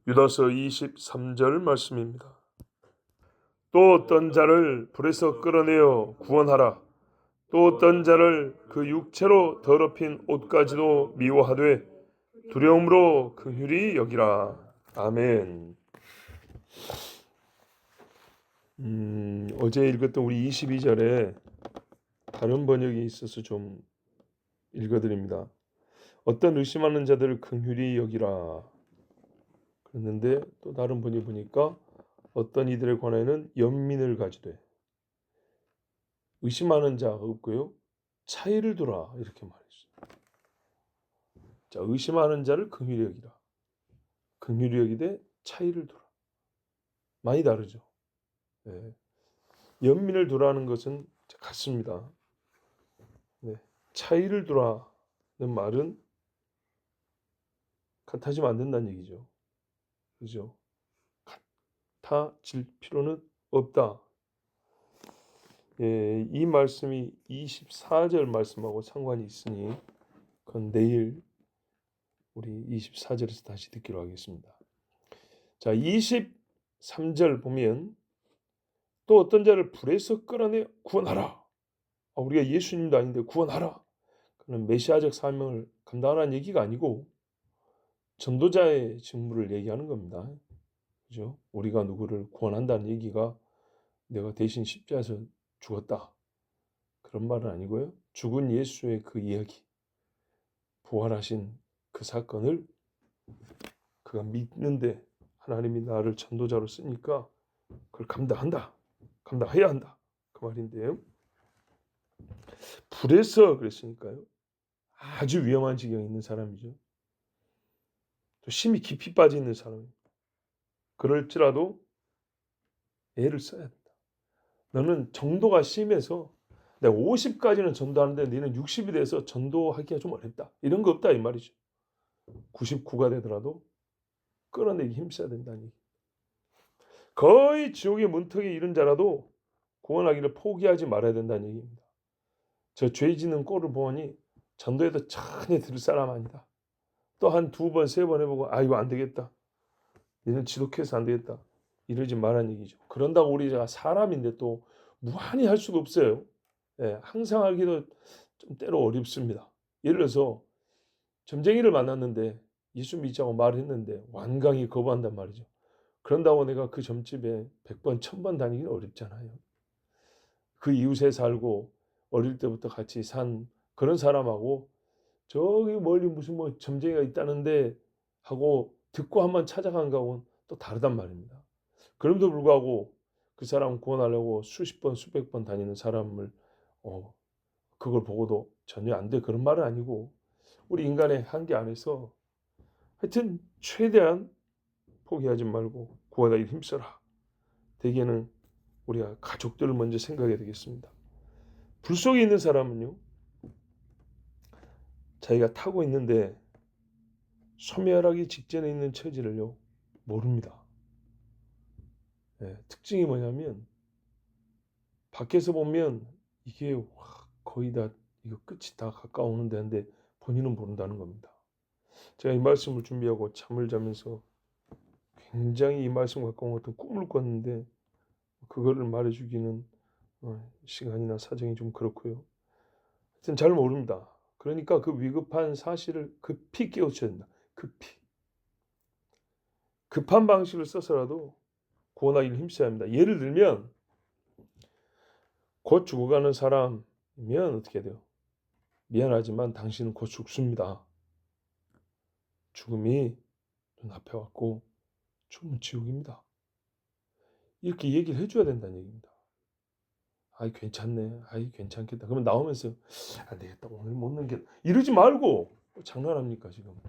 유다서 23절 말씀입니다. 또 어떤 자를 불에서 끌어내어 구원하라. 또 어떤 자를 그 육체로 더럽힌 옷까지도 미워하되 두려움으로 긍휼히 여기라. 아멘. 어제 읽었던 우리 22절에 다른 번역이 있어서 좀 읽어드립니다. 어떤 의심하는 자들을 긍휼히 여기라. 그랬는데 또 다른 번역 보니까 어떤 이들에 관하여는 연민을 가지되, 의심하는 자가 없고요, 차이를 두라 이렇게 말했어요. 자, 의심하는 자를 긍휼히 여기라. 긍휼히 여기되 차이를 두라. 많이 다르죠. 네. 연민을 두라는 것은 같습니다. 네. 차이를 두라는 말은 같아지면 안 된다는 얘기죠. 그죠? 같아질 필요는 없다. 예, 이 말씀이 24절 말씀하고 상관이 있으니 그건 내일 우리 24절에서 다시 듣기로 하겠습니다. 자, 23절 보면 또 어떤 자를 불에서 끌어내 구원하라. 우리가 예수님도 아닌데 구원하라. 그는 메시아적 사명을 감당하라는 얘기가 아니고 전도자의 직무를 얘기하는 겁니다. 그죠? 우리가 누구를 구원한다는 얘기가 내가 대신 십자가에서 죽었다, 그런 말은 아니고요. 죽은 예수의 그 이야기, 부활하신 그 사건을 그가 믿는데 하나님이 나를 전도자로 쓰니까 그걸 감당해야 한다, 그 말인데요. 불에서 그랬으니까요. 아주 위험한 지경에 있는 사람이죠. 또 심히 깊이 빠져 있는 사람입니다. 그럴지라도 애를 써야 된다. 너는 정도가 심해서 내가 50까지는 전도하는데 너는 60이 돼서 전도하기가 좀 어렵다, 이런 거 없다 이 말이죠. 99가 되더라도 끌어내기 힘써야 된다는 얘기. 거의 지옥의 문턱에 이른 자라도 구원하기를 포기하지 말아야 된다는 얘기입니다. 저 죄 짓는 꼴을 보니 전도에도 전혀 들을 사람 아니다. 또 한 2번, 3번 해보고 이거 안 되겠다, 얘는 지독해서 안 되겠다, 이러지 말라는 얘기죠. 그런다고 우리가 사람인데 또 무한히 할 수도 없어요. 예, 항상 하기도 좀 때로 어렵습니다. 예를 들어서 점쟁이를 만났는데 예수 믿자고 말했는데 완강히 거부한단 말이죠. 그런다고 내가 그 점집에 100번, 1000번 다니기는 어렵잖아요. 그 이웃에 살고 어릴 때부터 같이 산 그런 사람하고 저기 멀리 무슨 뭐 점쟁이가 있다는데 하고 듣고 한번 찾아간 거하고는 또 다르단 말입니다. 그럼에도 불구하고 그 사람 구원하려고 수십 번, 수백 번 다니는 사람을 그걸 보고도 전혀 안 돼, 그런 말은 아니고 우리 인간의 한계 안에서 하여튼 최대한 포기하지 말고 구원하기 힘써라. 대개는 우리가 가족들을 먼저 생각해야 되겠습니다. 불 속에 있는 사람은요, 자기가 타고 있는데 소멸하기 직전에 있는 처지를요 모릅니다. 특징이 뭐냐면 밖에서 보면 이게 거의 다 이거 끝이 다 가까우는데 한데 본인은 모른다는 겁니다. 제가 이 말씀을 준비하고 잠을 자면서 굉장히 이 말씀 가까운 어떤 꿈을 꿨는데 그거를 말해주기는 시간이나 사정이 좀 그렇고요. 하여튼 잘 모릅니다. 그러니까 그 위급한 사실을 급히 깨우쳐야 된다. 급한 방식을 써서라도 구원하기를 힘써야 합니다. 예를 들면 곧 죽어가는 사람이면 어떻게 돼요? 미안하지만 당신은 곧 죽습니다. 죽음이 눈앞에 왔고 죽음은 지옥입니다. 이렇게 얘기를 해줘야 된다는 얘기입니다. 괜찮네, 괜찮겠다. 그러면 나오면서 안 되겠다, 오늘 못 넘겨, 이러지 말고. 장난합니까 지금?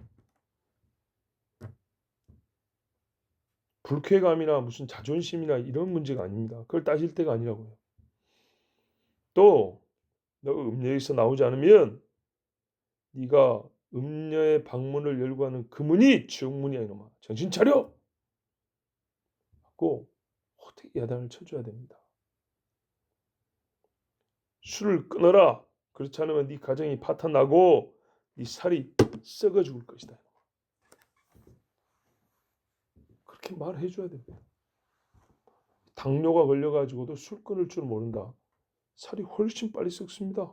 불쾌감이나 무슨 자존심이나 이런 문제가 아닙니다. 그걸 따질 때가 아니라고요. 또 너가 음녀에서 나오지 않으면 네가 음녀의 방문을 열고 하는 그 문이 지옥문이야 이놈아, 정신 차려! 하고 어떻게 야단을 쳐줘야 됩니다. 술을 끊어라. 그렇지 않으면 네 가정이 파탄나고 네 살이 썩어 죽을 것이다. 그렇게 말해 줘야 됩니다. 당뇨가 걸려가지고도 술 끊을 줄 모른다. 살이 훨씬 빨리 썩습니다.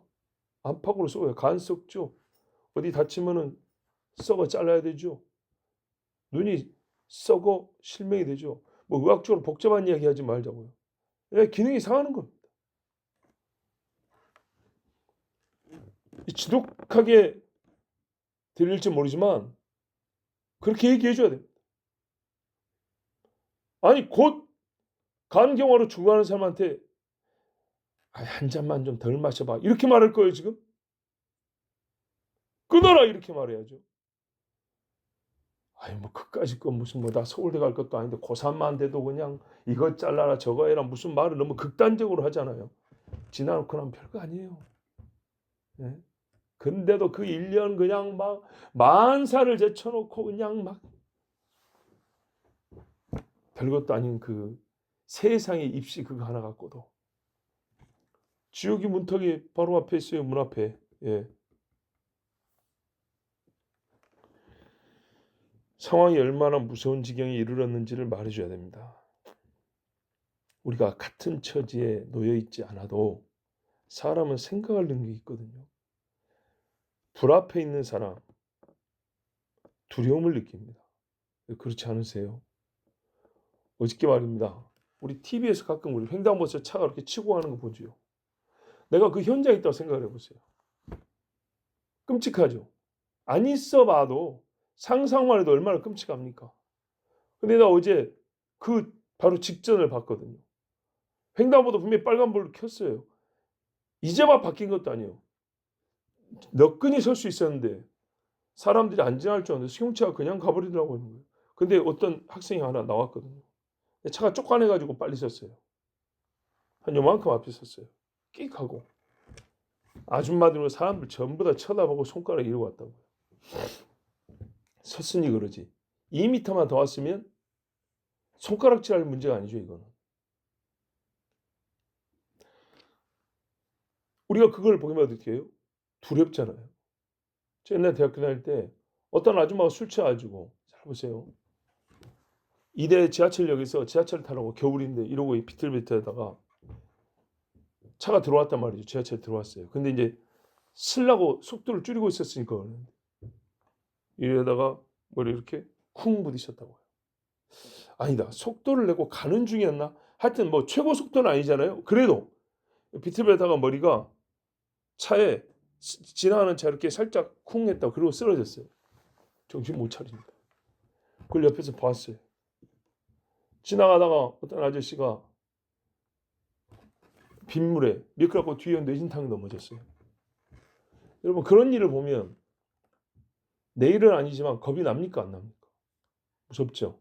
안팎으로 썩어요. 간 썩죠. 어디 다치면은 썩어 잘라야 되죠. 눈이 썩어 실명이 되죠. 뭐 의학적으로 복잡한 이야기 하지 말자고요. 기능이 상하는 겁니다. 지독하게 들릴지 모르지만 그렇게 얘기해 줘야 됩니다. 아니 곧 간경화로 죽어가는 사람한테 한 잔만 좀 덜 마셔봐 이렇게 말할 거예요 지금? 끊어라 이렇게 말해야죠. 뭐 그까짓 거 무슨 뭐 나 서울대 갈 것도 아닌데 고3만 돼도 그냥 이거 잘라라 저거 해라 무슨 말을 너무 극단적으로 하잖아요. 지나놓고 나면 별거 아니에요. 네? 근데도 그 1년 그냥 막 만사를 제쳐놓고 그냥 막 별것도 아닌 그 세상의 입시 그거 하나 갖고도 지옥이 문턱이 바로 앞에 있어요. 문 앞에. 예. 상황이 얼마나 무서운 지경에 이르렀는지를 말해줘야 됩니다. 우리가 같은 처지에 놓여 있지 않아도 사람은 생각하는 게 있거든요. 불 앞에 있는 사람 두려움을 느낍니다. 그렇지 않으세요? 어저께 말입니다. 우리 TV에서 가끔 우리 횡단보도에서 차가 이렇게 치고 가는 거 보죠. 내가 그 현장에 있다고 생각을 해보세요. 끔찍하죠. 안 있어 봐도 상상만 해도 얼마나 끔찍합니까? 근데 나 어제 그 바로 직전을 봤거든요. 횡단보도 분명히 빨간불을 켰어요. 이제 막 바뀐 것도 아니에요. 너끈히 설 수 있었는데 사람들이 안 지나갈 줄 알았는데 승용차가 그냥 가버리더라고 하는 거예요. 근데 어떤 학생이 하나 나왔거든요. 차가 쫓겨내가지고 빨리 섰어요. 한 요만큼 앞에 섰어요. 끽 하고. 아줌마들 사람들 전부 다 쳐다보고 손가락 이러고 왔다고요. 섰으니 그러지. 2m만 더 왔으면 손가락질할 문제가 아니죠 이거는. 우리가 그걸 보기만 어떻게 해요? 두렵잖아요. 저 옛날 대학교 다닐 때 어떤 아줌마가 술 취해가지고 잘 보세요. 이대 지하철역에서 지하철 타라고 겨울인데 이러고 비틀비틀하다가 차가 들어왔단 말이죠. 지하철 들어왔어요. 근데 이제 쓰려고 속도를 줄이고 있었으니까 이러다가 머리 이렇게 쿵 부딪혔다고요. 아니다. 속도를 내고 가는 중이었나? 하여튼 뭐 최고 속도는 아니잖아요. 그래도 비틀비틀하다가 머리가 차에 지나가는 차 이렇게 살짝 쿵 했다. 그리고 쓰러졌어요. 정신 못 차립니다. 그걸 옆에서 봤어요. 지나가다가 어떤 아저씨가 빗물에 미끄럽고 뒤에 뇌진탕이 넘어졌어요. 여러분 그런 일을 보면 내일은 아니지만 겁이 납니까 안 납니까? 무섭죠?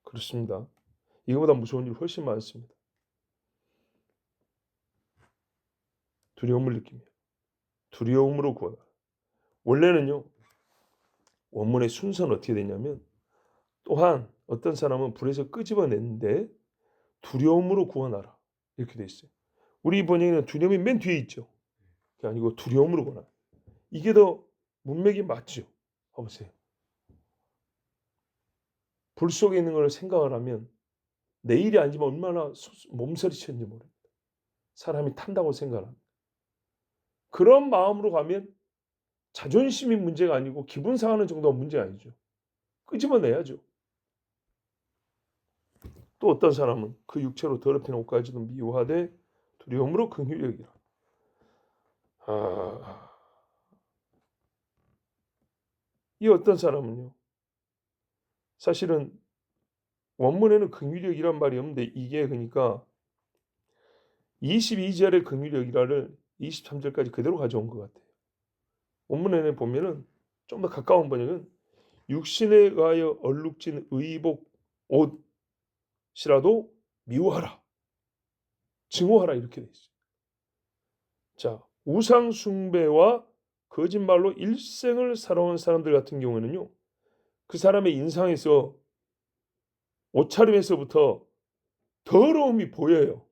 그렇습니다. 이거보다 무서운 일 훨씬 많습니다. 두려움을 느끼며 두려움으로 구하라. 원래는요. 원문의 순서는 어떻게 되냐면 또한 어떤 사람은 불에서 끄집어냈는데 두려움으로 구원하라 이렇게 돼 있어요. 우리 번역에는 두려움이 맨 뒤에 있죠. 그게 아니고 두려움으로 구원하라. 이게 더 문맥이 맞죠. 봐보세요. 불 속에 있는 걸 생각을 하면 내일이 아니지만 얼마나 몸서리쳤는지 모릅니다. 사람이 탄다고 생각을 합니다. 그런 마음으로 가면 자존심이 문제가 아니고 기분 상하는 정도가 문제가 아니죠. 끄집어내야죠. 또 어떤 사람은 그 육체로 더럽힌 옷까지도 미워하되 두려움으로 긍휼히 여기라. 이 어떤 사람은요. 사실은 원문에는 긍휼히 여기란 말이 없는데 이게 그러니까 22절의 긍휼히 여기라를 23절까지 그대로 가져온 것 같아요. 원문에 보면은 좀 더 가까운 번역은 육신에 의하여 얼룩진 의복 옷이라도 미워하라. 증오하라 이렇게 돼 있어요. 자, 우상 숭배와 거짓말로 일생을 살아온 사람들 같은 경우에는요. 그 사람의 인상에서 옷차림에서부터 더러움이 보여요.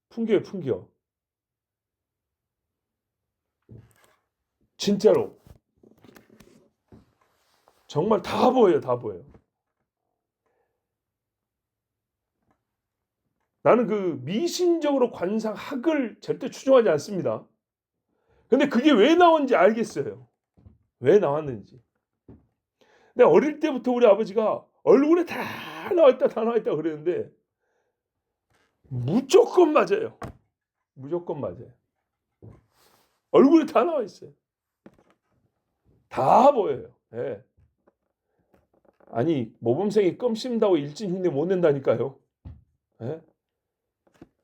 풍겨요, 풍겨. 진짜로. 정말 다 보여요, 다 보여요. 나는 그 미신적으로 관상학을 절대 추종하지 않습니다. 근데 그게 왜 나온지 알겠어요. 왜 나왔는지. 근데 어릴 때부터 우리 아버지가 얼굴에 다 나와있다 다 나와있다 그랬는데 무조건 맞아요. 무조건 맞아요. 얼굴에 다 나와있어요. 다 보여요. 예. 아니 모범생이 껌 씹는다고 일진 흉내 못 낸다니까요. 예?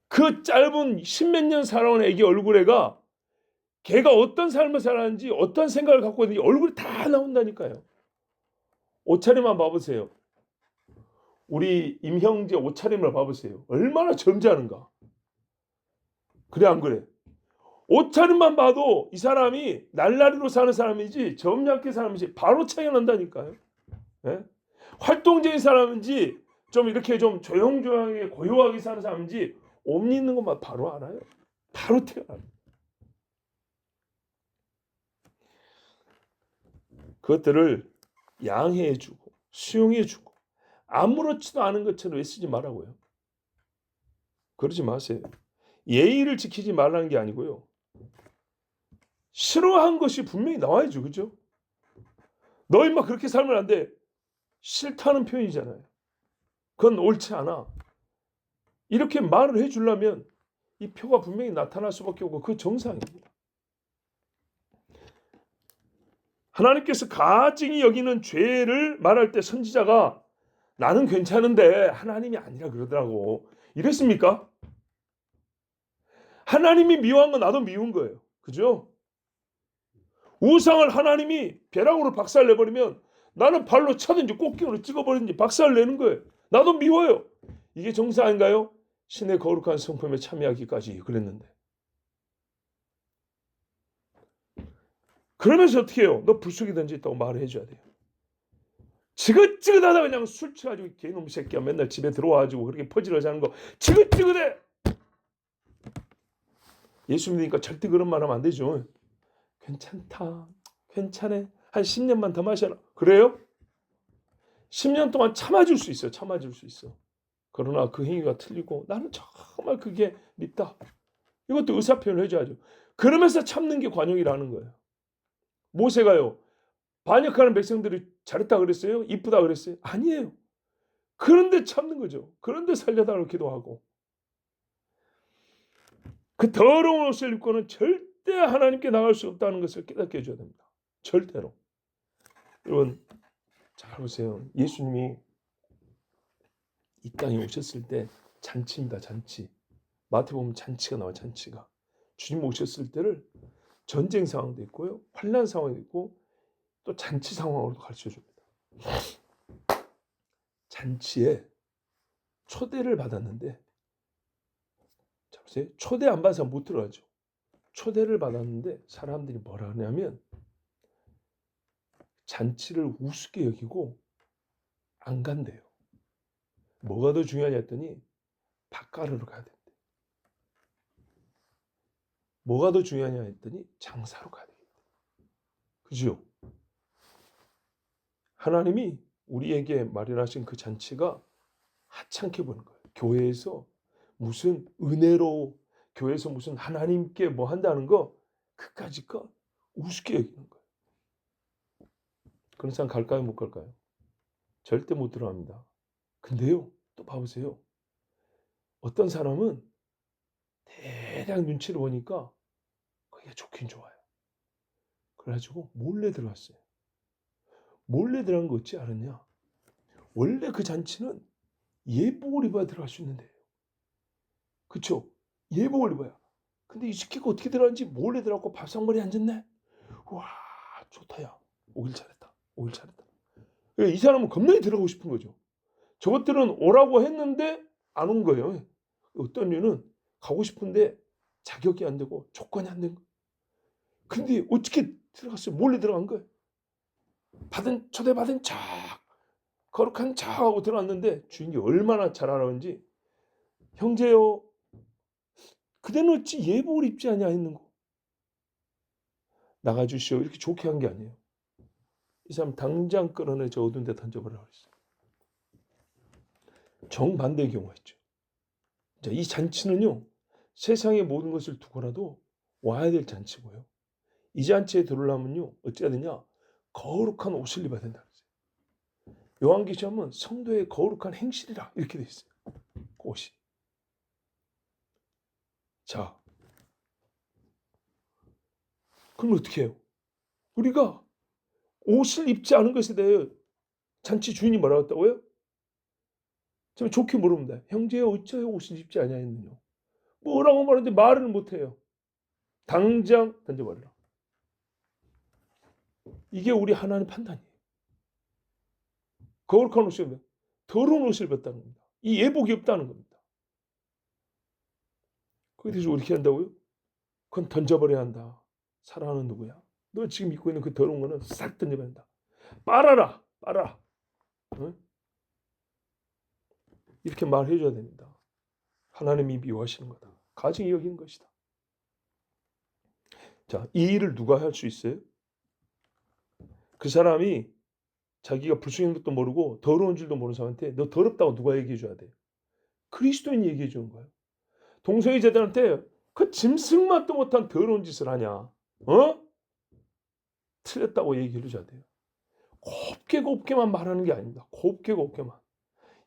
그 짧은 십몇 년 살아온 애기 얼굴에가 걔가 어떤 삶을 살았는지 어떤 생각을 갖고 있는지 얼굴이 다 나온다니까요. 옷차림만 봐보세요. 우리 임형제 옷차림을 봐보세요. 얼마나 점잖은가. 그래 안 그래? 옷차림만 봐도 이 사람이 날라리로 사는 사람인지 점잖게 사람인지 바로 차이가 난다니까요. 예? 활동적인 사람인지 좀 이렇게 좀 조용조용하게 고요하게 사는 사람인지 옷 입는 것만 바로 알아요. 바로 태어나요. 그것들을 양해해주고 수용해주고 아무렇지도 않은 것처럼 애쓰지 말라고요. 그러지 마세요. 예의를 지키지 말라는 게 아니고요. 싫어한 것이 분명히 나와야죠. 그죠? 너 임마 그렇게 살면 안 돼. 싫다는 표현이잖아요. 그건 옳지 않아. 이렇게 말을 해주려면 이 표가 분명히 나타날 수밖에 없고 그 정상입니다. 하나님께서 가증히 여기는 죄를 말할 때 선지자가 나는 괜찮은데 하나님이 아니라 그러더라고. 이랬습니까? 하나님이 미워한 건 나도 미운 거예요. 그죠? 우상을 하나님이 벼락으로 박살내버리면 나는 발로 차든지 꽃게로 찍어버리든지 박살내는 거예요. 나도 미워요. 이게 정상 아닌가요? 신의 거룩한 성품에 참여하기까지 그랬는데. 그러면서 어떻게 해요? 너 불속이 던져있다고 말을 해줘야 돼요. 지긋지긋하다 그냥 술 취가지고 개놈 새끼야 맨날 집에 들어와가지고 그렇게 퍼지러 자는 거 지긋지긋해. 예수 믿으니까 절대 그런 말 하면 안 되죠. 괜찮다. 괜찮아. 한 10년만 더 마셔라. 그래요? 10년 동안 참아줄 수 있어요. 참아줄 수 있어. 그러나 그 행위가 틀리고 나는 정말 그게 밉다. 이것도 의사표현을 해줘야죠. 그러면서 참는 게 관용이라는 거예요. 모세가요. 반역하는 백성들이 잘했다 그랬어요? 이쁘다 그랬어요? 아니에요. 그런데 참는 거죠. 그런데 살려달라고 기도하고. 그 더러운 옷을 입고는 절대 하나님께 나갈 수 없다는 것을 깨닫게 해줘야 됩니다. 절대로. 여러분 잘 보세요. 예수님이 이 땅에 오셨을 때 잔치입니다. 잔치. 마태복음 잔치가 나와 잔치가. 주님 오셨을 때를 전쟁 상황도 있고요. 환난 상황도 있고 또 잔치 상황으로도 가르쳐줍니다. 잔치에 초대를 받았는데 자 보세요. 초대 안 받아서 못 들어가죠. 초대를 받았는데 사람들이 뭐라 하냐면 잔치를 우습게 여기고 안 간대요. 뭐가 더 중요하냐 했더니 밭가르러 가야 된대. 뭐가 더 중요하냐 했더니 장사로 가야 되겠대. 그죠? 하나님이 우리에게 마련하신 그 잔치가 하찮게 보는 거예요. 교회에서 무슨 은혜로 교회에서 무슨 하나님께 뭐 한다는 거 그까짓 거 우습게 여기는 거예요. 그런 사람 갈까요? 못 갈까요? 절대 못 들어갑니다. 근데요. 또 봐보세요. 어떤 사람은 대략 눈치를 보니까 그게 좋긴 좋아요. 그래가지고 몰래 들어갔어요. 몰래 들어간 거 어찌 알았냐? 원래 그 잔치는 예복을 입어야 들어갈 수 있는데요. 그쵸? 예복을 입어야. 근데 이 새끼가 어떻게 들어갔는지 몰래 들어갔고 밥상머리에 앉았네? 와 좋다 야. 오길 잘했다. 오길 잘했다. 이 사람은 겁나게 들어가고 싶은 거죠. 저것들은 오라고 했는데 안 온 거예요. 어떤 이유는 가고 싶은데 자격이 안 되고 조건이 안 된 거예요. 근데 어떻게 들어갔어요? 몰래 들어간 거예요. 초대받은 척 거룩한 척하고 들어왔는데 주인이 얼마나 잘 알았는지 형제요 그대는 어찌 예복을 입지 않냐 했는 거 나가주시오 이렇게 좋게 한 게 아니에요. 이 사람 당장 끌어내 저 어두운 데 던져버리라고 했어요. 정반대의 경우가 있죠. 자, 이 잔치는요, 세상의 모든 것을 두고라도 와야 될 잔치고요. 이 잔치에 들어오려면요, 어찌해야 되냐? 거룩한 옷을 입어야 된다 그랬어요. 요한계시하면 성도의 거룩한 행실이라 이렇게 돼 있어요. 그 옷이. 자, 그럼 어떻게 해요? 우리가 옷을 입지 않은 것에 대해 잔치 주인이 뭐라고 했다고요? 좀 좋게 물어봅니다. 형제여 어찌하여 옷을 입지 아니하였느냐? 뭐라고 말하는데 말을 못해요. 당장 던져버리라. 이게 우리 하나님 판단이에요. 거룩한 옷을 입으면 더러운 옷을 입었다는 겁니다. 이 예복이 없다는 겁니다. 거기에 대해서 어떻게 한다고요? 그건 던져버려야 한다. 사랑하는 누구야? 너 지금 입고 있는 그 더러운 거는 싹 던져버려야 한다. 빨아라. 빨아. 응? 이렇게 말해줘야 됩니다. 하나님이 미워하시는 거다. 가증히 여기는 것이다. 자, 이 일을 누가 할 수 있어요? 그 사람이 자기가 불순한 것도 모르고 더러운 줄도 모르는 사람한테 너 더럽다고 누가 얘기해 줘야 돼요? 그리스도인이 얘기해 주는 거예요. 동성애 제자한테 그 짐승맛도 못한 더러운 짓을 하냐? 어? 틀렸다고 얘기를 해줘야 돼요. 곱게 곱게만 말하는 게 아닙니다. 곱게 곱게만.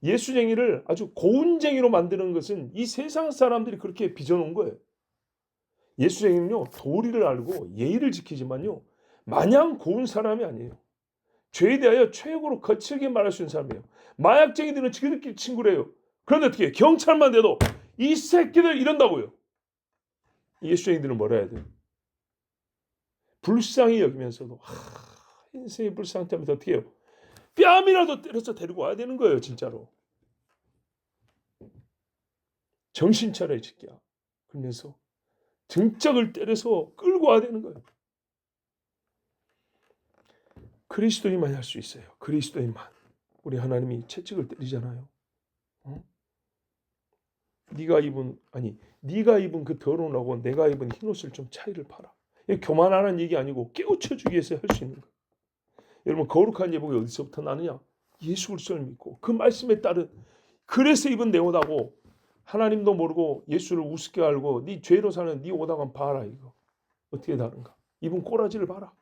예수쟁이를 아주 고운쟁이로 만드는 것은 이 세상 사람들이 그렇게 빚어놓은 거예요. 예수쟁이는요, 도리를 알고 예의를 지키지만요, 마냥 고운 사람이 아니에요. 죄에 대하여 최고로 거칠게 말할 수 있는 사람이에요. 마약쟁이들은 지들끼리 친구래요. 그런데 어떻게 해요? 경찰만 돼도 이 새끼들 이런다고요. 예수쟁이들은 뭐라 해야 돼요? 불쌍히 여기면서도 인생이 불쌍히 하면서 어떻게 해요? 뺨이라도 때려서 데리고 와야 되는 거예요. 진짜로. 정신 차려 이 새끼야. 그러면서 등짝을 때려서 끌고 와야 되는 거예요. 그리스도인만 할 수 있어요. 그리스도인만. 우리 하나님이 채찍을 때리잖아요. 어? 네가 입은 그 더러운 옷하고 내가 입은 흰 옷을 좀 차이를 봐라. 교만하는 얘기 아니고 깨우쳐주기 위해서 할 수 있는 거예요. 여러분 거룩한 예복이 어디서부터 나느냐? 예수 그리스도를 믿고 그 말씀에 따른 그래서 입은 내 옷하고 하나님도 모르고 예수를 우습게 알고 네 죄로 사는 네 옷하고 봐라 이거. 어떻게 다른가? 입은 꼬라지를 봐라.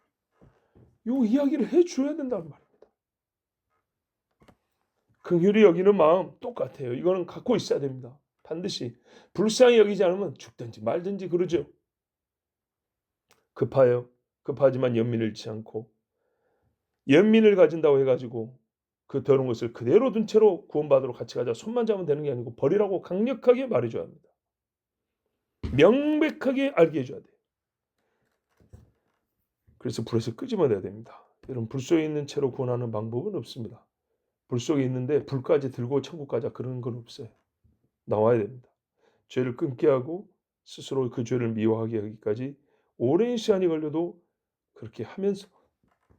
요 이야기를 해줘야 된다는 말입니다. 긍휼히 여기는 마음 똑같아요. 이거는 갖고 있어야 됩니다. 반드시 불쌍히 여기지 않으면 죽든지 말든지 그러죠. 급하여 급하지만 연민을 잃지 않고 연민을 가진다고 해가지고 그 더러운 것을 그대로 둔 채로 구원받으러 같이 가자 손만 잡으면 되는 게 아니고 버리라고 강력하게 말해줘야 합니다. 명백하게 알게 해줘야 돼요. 그래서 불에서 끄집어내야 됩니다. 여러분 불 속에 있는 채로 구원하는 방법은 없습니다. 불 속에 있는데 불까지 들고 천국 가자 그런 건 없어요. 나와야 됩니다. 죄를 끊게 하고 스스로 그 죄를 미워하게 하기까지 오랜 시간이 걸려도 그렇게 하면서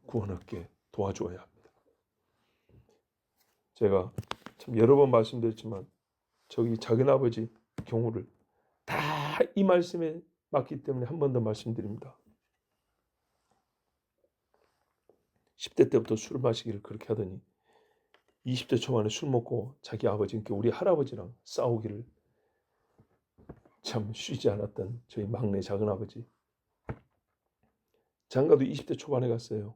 구원 얻게 도와줘야 합니다. 제가 참 여러 번 말씀드렸지만 저기 작은아버지 경우를 다 이 말씀에 맞기 때문에 한 번 더 말씀드립니다. 10대 때부터 술 마시기를 그렇게 하더니 20대 초반에 술 먹고 자기 아버지, 그러니까 우리 할아버지랑 싸우기를 참 쉬지 않았던 저희 막내 작은아버지. 장가도 20대 초반에 갔어요.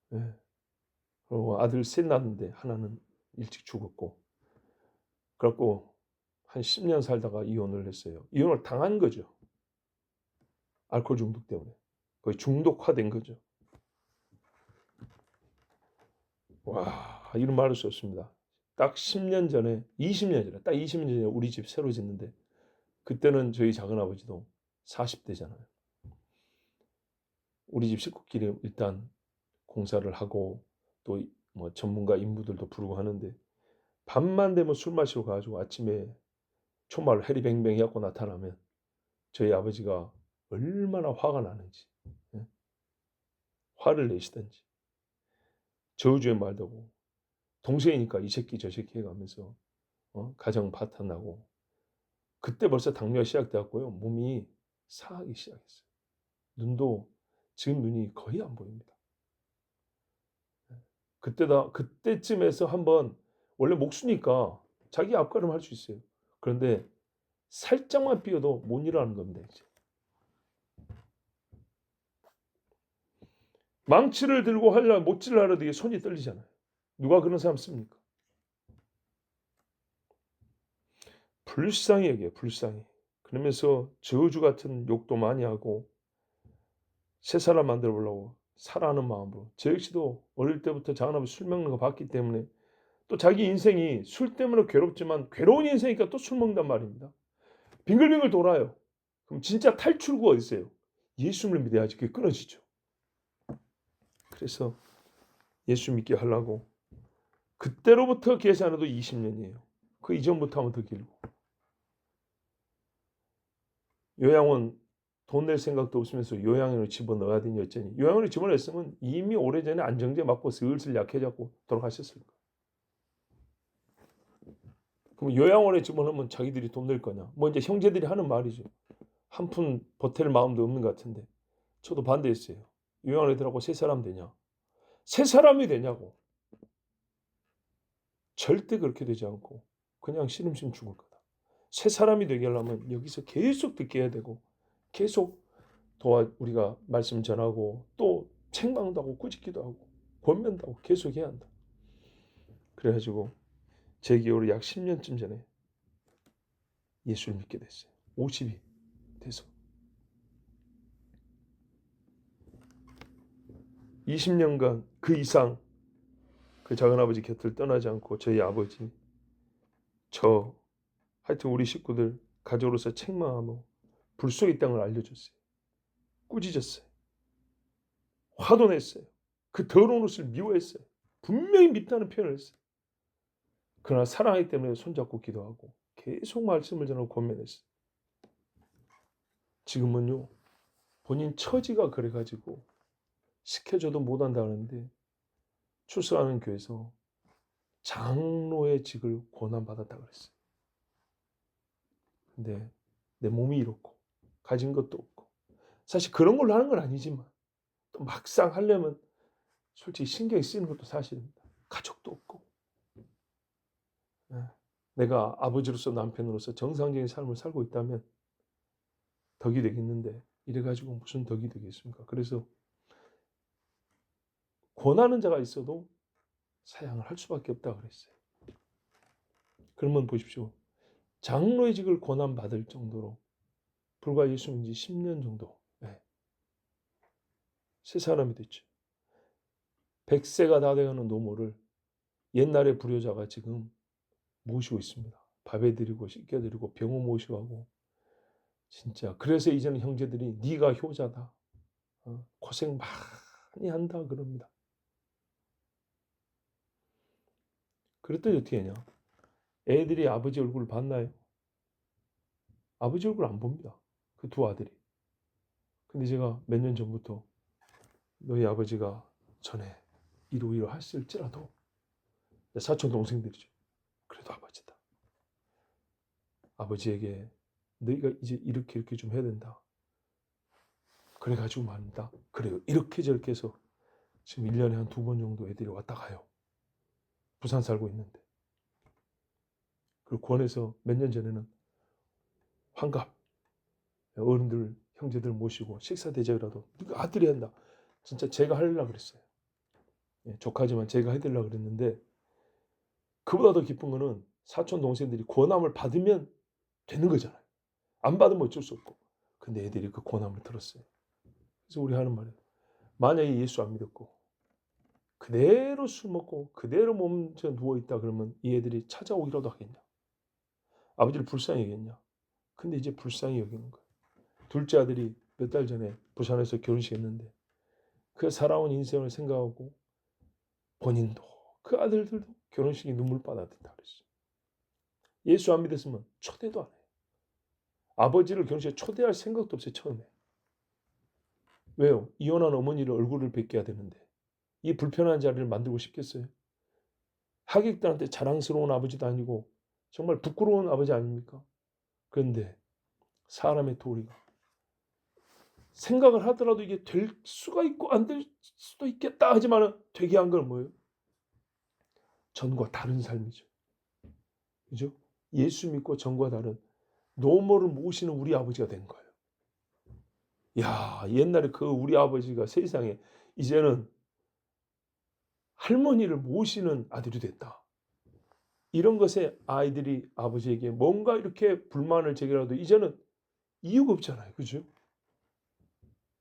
네. 그리고 아들 셋 낳았는데 하나는 일찍 죽었고 그래갖고 한 10년 살다가 이혼을 했어요. 이혼을 당한 거죠. 알코올 중독 때문에. 거의 중독화된 거죠. 와, 이런 말을 썼습니다. 딱 10년 전에, 20년 전에, 딱 20년 전에 우리 집 새로 짓는데 그때는 저희 작은아버지도 40대잖아요. 우리 집 식구끼리 일단 공사를 하고 또 뭐 전문가 인부들도 부르고 하는데 밤만 되면 술 마시러 가가지고 아침에 초말 해리뱅뱅 해갖고 나타나면 저희 아버지가 얼마나 화가 나는지 화를 내시던지 저주의 말도 하고 동생이니까 이 새끼 저 새끼 해가면서 가정 파탄나고 그때 벌써 당뇨가 시작되었고요. 몸이 상하기 시작했어요. 눈도 지금 눈이 거의 안 보입니다. 그때쯤에서 한번 원래 목수니까 자기 앞가름 할 수 있어요. 그런데 살짝만 삐어도 못 일어나는 겁니다. 이제. 망치를 들고 하려 못질을 하려도 이게 손이 떨리잖아요. 누가 그런 사람 씁니까? 불쌍히 여겨요. 불쌍히. 그러면서 저주 같은 욕도 많이 하고 새 사람 만들어 보려고 살아하는 마음으로. 저 역시도 어릴 때부터 장난하면 술 먹는 거 봤기 때문에 또 자기 인생이 술 때문에 괴롭지만 괴로운 인생이니까 또 술 먹는단 말입니다. 빙글빙글 돌아요. 그럼 진짜 탈출구가 어디 있어요? 예수님을 믿어야지 그게 끊어지죠. 그래서 예수 믿게 하려고 그때로부터 계산해도 20년이에요. 그 이전부터 하면 더 길고. 요양원 돈 낼 생각도 없으면서 요양원을 집어넣어야 되니 어쩌니. 요양원을 집어넣었으면 이미 오래전에 안정제 맞고 슬슬 약해졌고 돌아가셨을 거예요. 그럼 요양원에 집어넣으면 자기들이 돈 낼 거냐. 뭐 이제 형제들이 하는 말이죠. 한 푼 버틸 마음도 없는 것 같은데. 저도 반대했어요. 요양원 애들하고 세 사람 되냐. 세 사람이 되냐고. 절대 그렇게 되지 않고 그냥 시름시름 죽을 거다. 세 사람이 되게 하려면 여기서 계속 듣게 해야 되고 계속 우리가 말씀 전하고 또 책망도 하고 꾸짖기도 하고 권면도 하고 계속 해야 한다. 그래가지고 제 기억으로 약 10년쯤 전에 예수를 믿게 됐어요. 50이 돼서 20년간 그 이상 그 작은아버지 곁을 떠나지 않고 저희 아버지 하여튼 우리 식구들 가족으로서 책망하며 불 속에 있다는 걸 알려줬어요. 꾸짖었어요. 화도 냈어요. 그 더러운 옷을 미워했어요. 분명히 밉다는 표현을 했어요. 그러나 사랑하기 때문에 손잡고 기도하고 계속 말씀을 전하고 권면했어요. 지금은요. 본인 처지가 그래가지고 시켜줘도 못한다는데 출석하는 교회에서 장로의 직을 권한받았다고 그랬어요. 근데 내 몸이 이렇고 가진 것도 없고 사실 그런 걸로 하는 건 아니지만 또 막상 하려면 솔직히 신경이 쓰이는 것도 사실입니다. 가족도 없고 내가 아버지로서 남편으로서 정상적인 삶을 살고 있다면 덕이 되겠는데 이래가지고 무슨 덕이 되겠습니까? 그래서 권하는 자가 있어도 사양을 할 수밖에 없다 그랬어요. 그러면 보십시오. 장로의 직을 권한받을 정도로 불과 예수 믿은 지 10년 정도 새 사람이 됐죠. 100세가 다 돼가는 노모를 옛날의 불효자가 지금 모시고 있습니다. 밥해드리고 씻겨드리고 병원 모시고 하고 진짜 그래서 이제는 형제들이 네가 효자다. 고생 많이 한다 그럽니다. 그랬더니 어떻게 하냐. 애들이 아버지 얼굴을 봤나요? 아버지 얼굴 안 봅니다. 그 두 아들이. 근데 제가 몇 년 전부터 너희 아버지가 전에 이러이러 했을지라도 사촌 동생들이죠. 그래도 아버지다. 아버지에게 너희가 이제 이렇게 좀 해야 된다. 그래가지고 말입니다. 그래요. 이렇게 저렇게 해서 지금 1년에 한 2번 정도 애들이 왔다 가요. 부산 살고 있는데. 그리고 권에서 몇 년 전에는 환갑 어른들 형제들 모시고 식사 대접이라도 네가 아들이 한다. 진짜 제가 하려고 그랬어요. 조카지만 제가 해드리려고 그랬는데 그보다 더 기쁜 거는 사촌 동생들이 권함을 받으면 되는 거잖아요. 안 받으면 어쩔 수 없고. 근데 애들이 그 권함을 들었어요. 그래서 우리 하는 말이에요. 만약에 예수 안 믿었고 그대로 술 먹고 그대로 몸져 누워있다 그러면 이 애들이 찾아오기라도 하겠냐. 아버지를 불쌍히 여겼냐. 근데 이제 불쌍히 여기는 거예요. 둘째 아들이 몇 달 전에 부산에서 결혼식 했는데 그 살아온 인생을 생각하고 본인도 그 아들들도 결혼식에 눈물바다 든다 그랬어요. 예수 안 믿었으면 초대도 안 해요. 아버지를 결혼식에 초대할 생각도 없어요. 처음에. 왜요? 이혼한 어머니를 얼굴을 뵙게 해야 되는데 이 불편한 자리를 만들고 싶겠어요? 하객들한테 자랑스러운 아버지도 아니고 정말 부끄러운 아버지 아닙니까? 그런데 사람의 도리가 생각을 하더라도 이게 될 수가 있고 안 될 수도 있겠다 하지만 되게 한 건 뭐예요? 전과 다른 삶이죠. 그죠? 예수 믿고 전과 다른 노모를 모시는 우리 아버지가 된 거예요. 야, 옛날에 그 우리 아버지가 세상에 이제는 할머니를 모시는 아들이 됐다. 이런 것에 아이들이 아버지에게 뭔가 이렇게 불만을 제기라도 이제는 이유가 없잖아요. 그죠?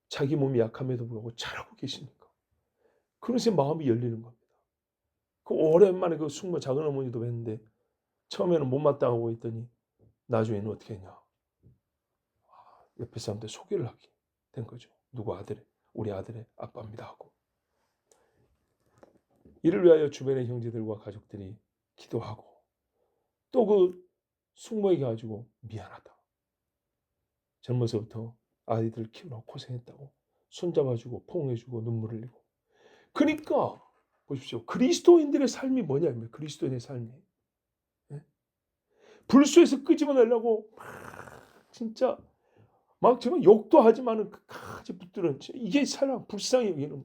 자기 몸이 약함에도 불구하고 잘하고 계시니까. 그래서 마음이 열리는 겁니다. 그 오랜만에 그 숙모 작은 어머니도 뵀는데 처음에는 못마땅하고 있더니 나중에는 어떻게 했냐. 옆에 사람들 소개를 하게 된 거죠. 누구 아들의, 우리 아들의 아빠입니다 하고. 이를 위하여 주변의 형제들과 가족들이 기도하고 또 그 숙모에게 가지고 미안하다. 젊어서부터 아이들 키우느라고 고생했다고 손잡아주고 포옹해주고 눈물 흘리고. 그러니까 보십시오. 그리스도인들의 삶이 뭐냐면 그리스도인의 삶이 예? 불소에서 끄집어내려고 진짜 막 정말 욕도 하지만은 끝까지 붙들은 이게 사람 불쌍히 여기는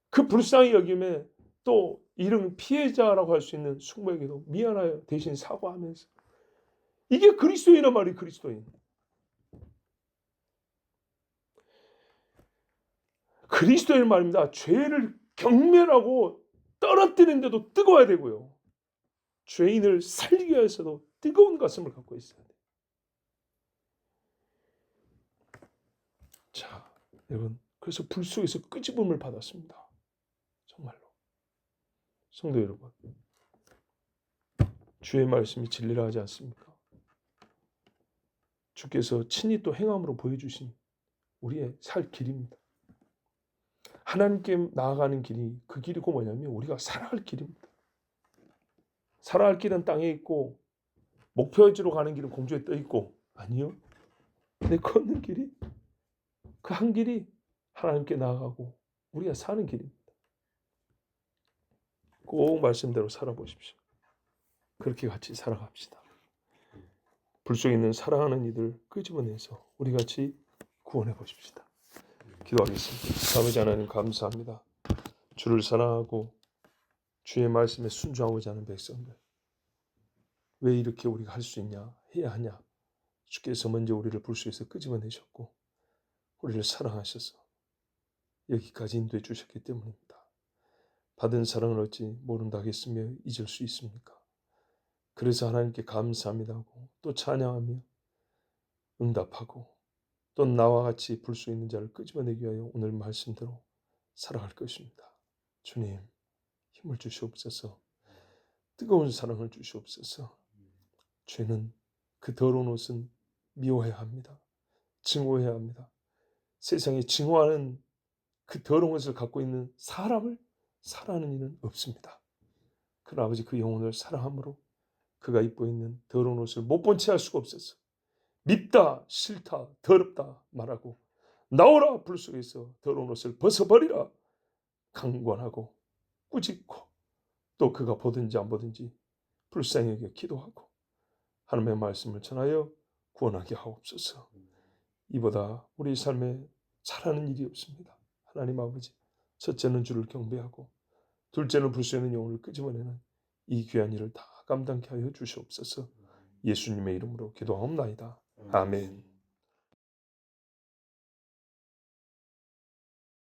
그 불쌍히 여김에 또 이런 피해자라고 할 수 있는 숙모에게도 미안하여 대신 사과하면서 이게 그리스도인이란 말이 그리스도인. 그리스도인 말입니다. 죄를 경멸하고 떨어뜨리는데도 뜨거워야 되고요. 죄인을 살리기 위해서도 뜨거운 가슴을 갖고 있어야 돼요. 자, 여러분, 그래서 불 속에서 끄집음을 받았습니다. 정말로. 성도 여러분, 주의 말씀이 진리라 하지 않습니까? 주께서 친히 또 행함으로 보여주신 우리의 살 길입니다. 하나님께 나아가는 길이 그 길이고 뭐냐면 우리가 살아갈 길입니다. 살아갈 길은 땅에 있고 목표지로 가는 길은 공중에 떠 있고 아니요. 내 걷는 길이 그 한 길이 하나님께 나아가고 우리가 사는 길입니다. 꼭 말씀대로 살아보십시오. 그렇게 같이 살아갑시다. 불 속에 있는 사랑하는 이들 끄집어내서 우리 같이 구원해 보십시다. 기도하겠습니다. 아버지 하나님 감사합니다. 주를 사랑하고 주의 말씀에 순종하고자 하는 백성들. 왜 이렇게 우리가 할 수 있냐? 해야 하냐? 주께서 먼저 우리를 불 속에서 끄집어내셨고 우리를 사랑하셔서 여기까지 인도해 주셨기 때문입니다. 받은 사랑을 어찌 모른다 하겠으며 잊을 수 있습니까? 그래서 하나님께 감사합니다 하고 또 찬양하며 응답하고 또 나와 같이 불 수 있는 자를 끄집어내기 위하여 오늘 말씀대로 살아갈 것입니다. 주님 힘을 주시옵소서. 뜨거운 사랑을 주시옵소서. 죄는 그 더러운 옷은 미워해야 합니다. 증오해야 합니다. 세상에 증오하는 그 더러운 것을 갖고 있는 사람을 사랑하는 이는 없습니다. 그러나 아버지 그 영혼을 사랑함으로 그가 입고 있는 더러운 옷을 못 본 채 할 수가 없어서 밉다, 싫다, 더럽다 말하고 나오라 불 속에서 더러운 옷을 벗어버리라 강권하고 꾸짖고 또 그가 보든지 안 보든지 불쌍히 여겨 기도하고 하나님의 말씀을 전하여 구원하게 하옵소서. 이보다 우리 삶에 잘하는 일이 없습니다. 하나님 아버지, 첫째는 주를 경배하고 둘째는 불 수 있는 영혼을 끄집어내는 이 귀한 일을 다 감당케 하여 주시옵소서. 예수님의 이름으로 기도하옵나이다. 아멘.